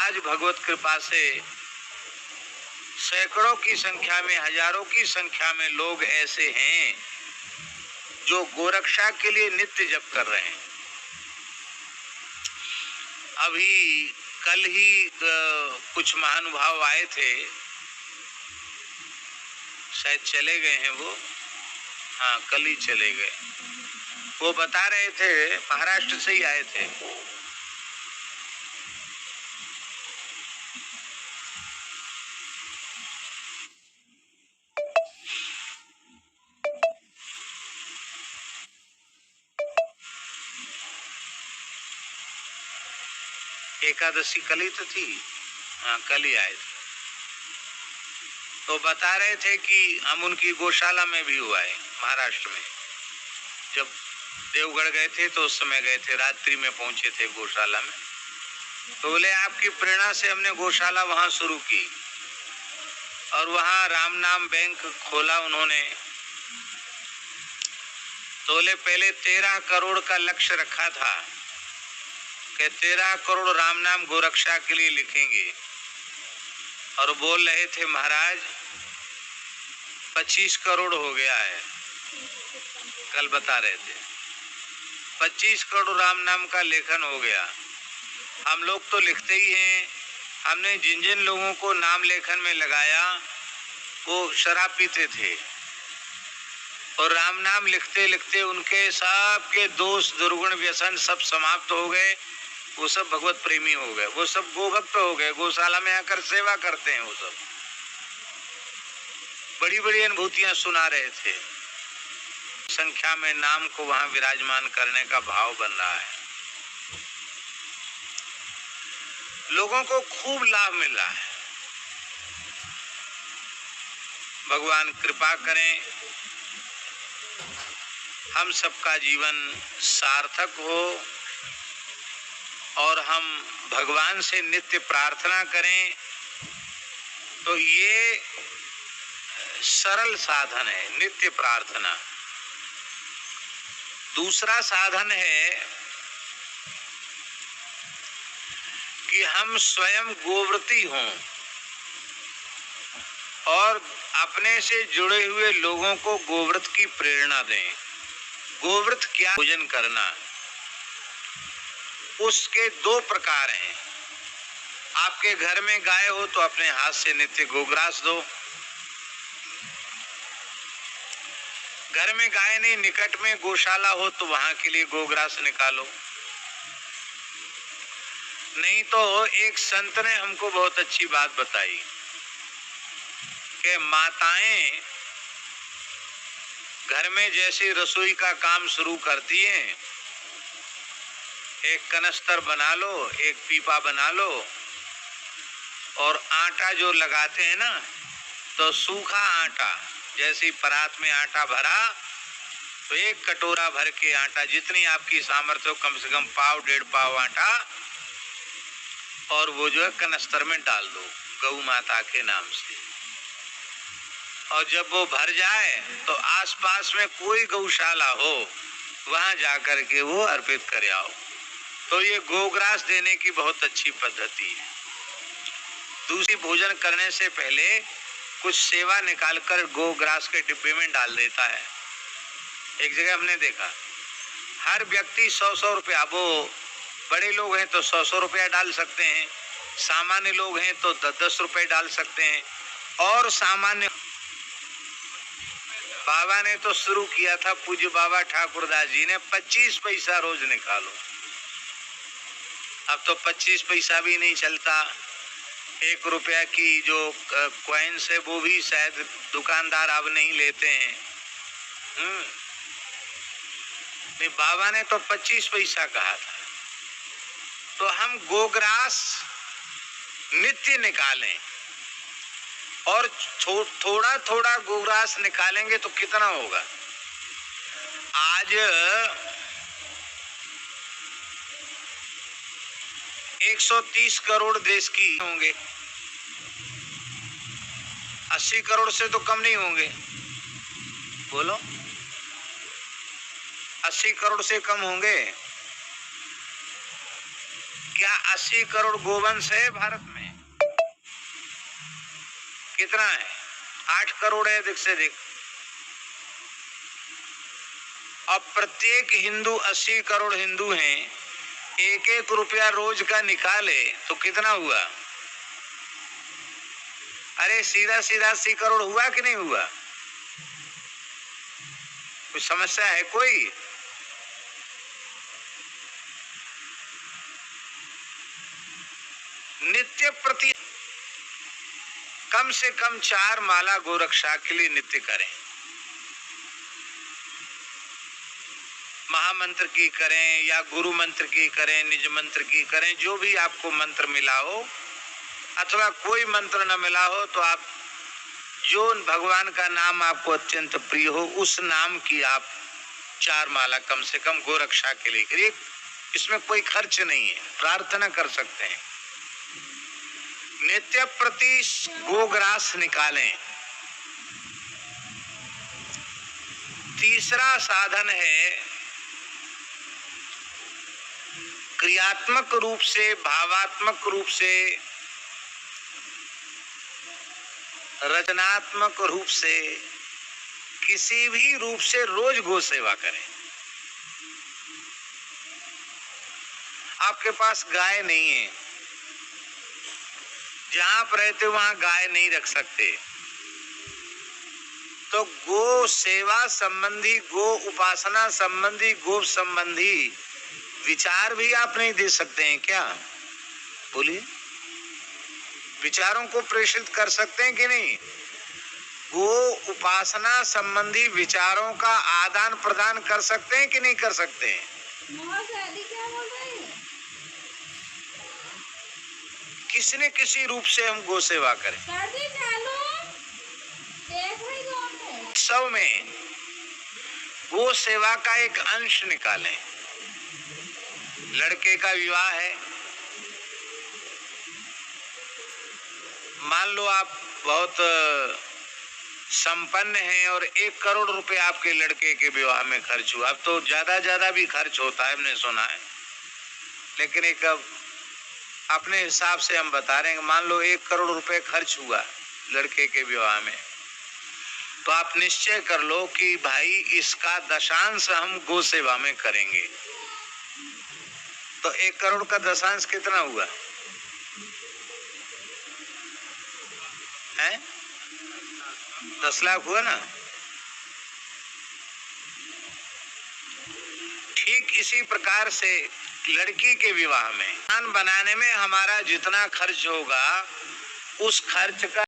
आज भगवत कृपा से सैकड़ों की संख्या में, हजारों की संख्या में लोग ऐसे हैं जो गोरक्षा के लिए नित्य जप कर रहे हैं। अभी कल ही कुछ महानुभाव आए थे, शायद चले गए हैं वो, हाँ कल ही चले गए। वो बता रहे थे, महाराष्ट्र से ही आए थे, एकादशी कल ही तो थी, हाँ कल ही आए थे। तो बता रहे थे कि हम उनकी गौशाला में भी हुआ है महाराष्ट्र में। जब देवगढ़ गए थे तो उस समय गए थे, रात्रि में पहुंचे थे गौशाला में। तो बोले आपकी प्रेरणा से हमने गौशाला वहां शुरू की और वहां राम नाम बैंक खोला उन्होंने। तो बोले पहले 13 करोड़ का लक्ष्य रखा था कि 13 करोड़ राम नाम गोरक्षा के लिए लिखेंगे, और बोल रहे थे महाराज 25 करोड़ हो गया है। कल बता रहे थे 25 करोड़ राम नाम का लेखन हो गया। हम लोग तो लिखते ही हैं, हमने जिन जिन लोगों को नाम लेखन में लगाया वो शराब पीते थे, और राम नाम लिखते लिखते उनके सब के दोष दुर्गुण व्यसन सब समाप्त हो गए। वो सब भगवत प्रेमी हो गए, वो सब गोभक्त हो गए, गौशाला में आकर सेवा करते हैं। वो सब बड़ी बड़ी अनुभूतियां सुना रहे थे। संख्या में नाम को वहां विराजमान करने का भाव बन रहा है, लोगों को खूब लाभ मिल रहा है। भगवान कृपा करें, हम सबका जीवन सार्थक हो और हम भगवान से नित्य प्रार्थना करें। तो ये सरल साधन है नित्य प्रार्थना। दूसरा साधन है कि हम स्वयं गोव्रती हों और अपने से जुड़े हुए लोगों को गोव्रत की प्रेरणा दें। गोव्रत क्या? भोजन करना। उसके दो प्रकार हैं। आपके घर में गाय हो तो अपने हाथ से नित्य गोग्रास दो। घर में गाय नहीं, निकट में गौशाला हो तो वहां के लिए गोग्रास निकालो। नहीं तो एक संत ने हमको बहुत अच्छी बात बताई कि माताएं घर में जैसे रसोई का काम शुरू करती हैं, एक कनस्तर बना लो, एक पीपा बना लो, और आटा जो लगाते हैं ना, तो सूखा आटा, जैसे परात में आटा भरा तो एक कटोरा भर के आटा, जितनी आपकी सामर्थ्य हो, कम से कम पाव 1.5 पाव आटा, और वो जो है कनस्तर में डाल दो गौ माता के नाम से। और जब वो भर जाए तो आसपास में कोई गौशाला हो वहां जाकर के वो अर्पित कर आओ। तो ये गोग्रास देने की बहुत अच्छी पद्धति है। दूसरी, भोजन करने से पहले कुछ सेवा निकालकर गोग्रास के डिब्बे में डाल देता है। एक जगह हमने देखा, हर व्यक्ति 100-100 रुपया, वो बड़े लोग हैं तो 100-100 रुपया डाल सकते हैं, सामान्य लोग हैं तो 10-10 रुपये डाल सकते हैं। और सामान्य बाबा ने तो शुरू किया था, पूज्य बाबा ठाकुरदास जी ने 25 पैसा रोज निकालो। अब तो 25 पैसा भी नहीं चलता। 1 रुपया की जो कॉइन्स है वो भी शायद दुकानदार अब नहीं लेते हैं। नहीं, बाबा ने तो 25 पैसा कहा था। तो हम गोग्रास नित्य निकालें, और थोड़ा थोड़ा गोग्रास निकालेंगे तो कितना होगा? आज 130 करोड़ देश की होंगे, 80 करोड़ से तो कम नहीं होंगे। बोलो, 80 करोड़ से कम होंगे। क्या 80 करोड़ गोवंश है भारत में? कितना है? 8 करोड़ है, अधिक से अधिक। अब प्रत्येक हिंदू, 80 करोड़ हिंदू हैं, 1-1 रुपया रोज का निकाले तो कितना हुआ? अरे सीधा सीधा 80 करोड़ हुआ कि नहीं हुआ? कोई समस्या है कोई? नित्य प्रति कम से कम 4 माला गोरक्षा के लिए नित्य करें। महामंत्र की करें या गुरु मंत्र की करें, निज मंत्र की करें, जो भी आपको मंत्र मिला हो, अथवा कोई मंत्र न मिला हो तो आप जो भगवान का नाम आपको अत्यंत प्रिय हो उस नाम की आप 4 माला कम से कम गोरक्षा के लिए करिए। इसमें कोई खर्च नहीं है, प्रार्थना कर सकते हैं। नित्य प्रति गोग्रास निकालें। तीसरा साधन है क्रियात्मक रूप से, भावात्मक रूप से, रचनात्मक रूप से, किसी भी रूप से रोज गो सेवा करें। आपके पास गाय नहीं है, जहां आप रहते वहां गाय नहीं रख सकते, तो गो सेवा संबंधी, गो उपासना संबंधी, गो संबंधी विचार भी आप नहीं दे सकते हैं क्या? बोलिए, विचारों को प्रेषित कर सकते हैं कि नहीं? गो उपासना संबंधी विचारों का आदान प्रदान कर सकते हैं कि नहीं कर सकते हैं? क्या बोल रहे हैं? किसी न किसी रूप से हम गो सेवा करें। उत्सव में गो सेवा का एक अंश निकालें। लड़के का विवाह है, मान लो आप बहुत संपन्न हैं और 1 करोड़ रुपए आपके लड़के के विवाह में खर्च हुआ। अब तो ज्यादा भी खर्च होता है, हमने सुना है, लेकिन एक अपने हिसाब से हम बता रहे हैं। मान लो 1 करोड़ रुपए खर्च हुआ लड़के के विवाह में, तो आप निश्चय कर लो कि भाई इसका दशांश हम गो सेवा में करेंगे। तो 1 करोड़ का दशांश कितना हुआ है? 10 लाख हुआ ना। ठीक इसी प्रकार से लड़की के विवाह में खान बनाने में हमारा जितना खर्च होगा उस खर्च का